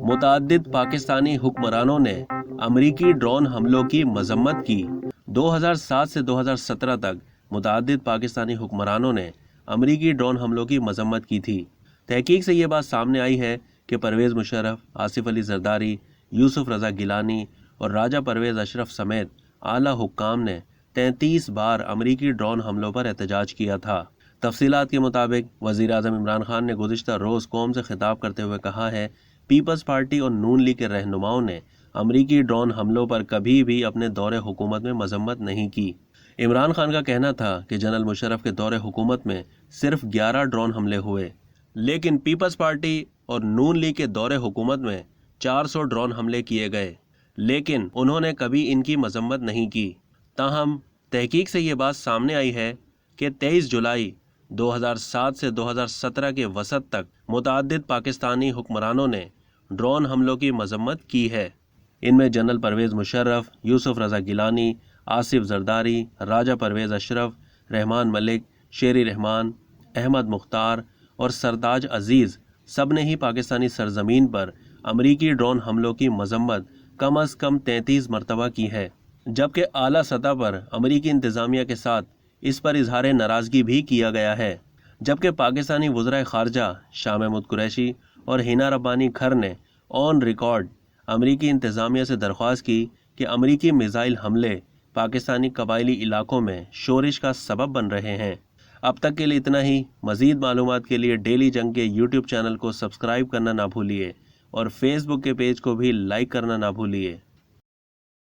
متعدد پاکستانی حکمرانوں نے امریکی ڈرون حملوں کی مذمت کی۔ 2007 سے 2017 تک متعدد پاکستانی حکمرانوں نے امریکی ڈرون حملوں کی مذمت کی تھی۔ تحقیق سے یہ بات سامنے آئی ہے کہ پرویز مشرف، آصف علی زرداری، یوسف رضا گیلانی اور راجہ پرویز اشرف سمیت اعلیٰ حکام نے 33 بار امریکی ڈرون حملوں پر احتجاج کیا تھا۔ تفصیلات کے مطابق وزیر اعظم عمران خان نے گزشتہ روز قوم سے خطاب کرتے ہوئے کہا ہے، پیپلز پارٹی اور نون لیگ کے رہنماؤں نے امریکی ڈرون حملوں پر کبھی بھی اپنے دور حکومت میں مذمت نہیں کی۔ عمران خان کا کہنا تھا کہ جنرل مشرف کے دور حکومت میں صرف 11 ڈرون حملے ہوئے، لیکن پیپلز پارٹی اور نون لیگ کے دور حکومت میں 400 ڈرون حملے کیے گئے، لیکن انہوں نے کبھی ان کی مذمت نہیں کی۔ تاہم تحقیق سے یہ بات سامنے آئی ہے کہ 23 جولائی 2007 سے 2017 کے وسط تک متعدد پاکستانی حکمرانوں نے ڈرون حملوں کی مذمت کی ہے۔ ان میں جنرل پرویز مشرف، یوسف رضا گیلانی، آصف زرداری، راجہ پرویز اشرف، رحمان ملک، شیری رحمان، احمد مختار اور سرتاج عزیز سب نے ہی پاکستانی سرزمین پر امریکی ڈرون حملوں کی مذمت کم از کم 33 مرتبہ کی ہے، جبکہ اعلیٰ سطح پر امریکی انتظامیہ کے ساتھ اس پر اظہار ناراضگی بھی کیا گیا ہے۔ جبکہ پاکستانی وزرائے خارجہ شاہ محمود قریشی اور ہینا ربانی کھر نے آن ریکارڈ امریکی انتظامیہ سے درخواست کی کہ امریکی میزائل حملے پاکستانی قبائلی علاقوں میں شورش کا سبب بن رہے ہیں۔ اب تک کے لیے اتنا ہی۔ مزید معلومات کے لیے ڈیلی جنگ کے یوٹیوب چینل کو سبسکرائب کرنا نہ بھولیے اور فیس بک کے پیج کو بھی لائک کرنا نہ بھولیے۔